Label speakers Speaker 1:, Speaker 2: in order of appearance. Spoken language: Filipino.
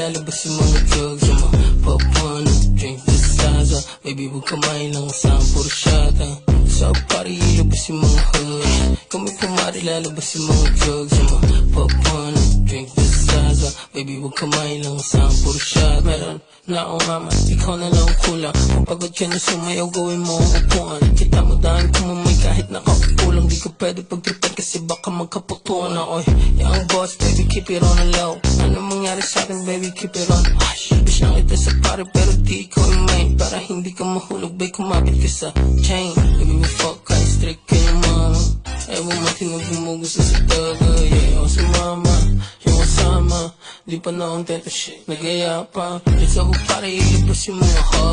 Speaker 1: lalabas yung mga drugs. Yung mga papuan, drink the Zaza. Baby, huwag kamay lang sa pursyata. Sa party, ilabas yung mga hood. Kami pumari, lalabas yung mga drugs. Yung mga papuan, drink the Zaza. Baby, huwag kamay lang sa pursyata. Meron na akong mama, ikaw na lang kulang. Kung pagod ka na sumayaw, gawin mo ang upuan. Kita mo dahil kumamay kahit nakakapulang. Di ko pwede pagtripan kasi baka magkaputuan ako. Young boss, baby, keep it on the low. Ano mangyari sa'kin, baby, keep it on hush. Bish lang kita sa party pero di ko yung main. Para hindi ka mahulog, bay, kumapit ka sa chain. Baby, we fuck, kahit strict ka yung mama. Ewan matinag bumugos na sa taga. Yeah, ako si mama, yung kasama. Di pa na akong teta shit, nagaya pa. Let's go party, ilabas yung mga hub.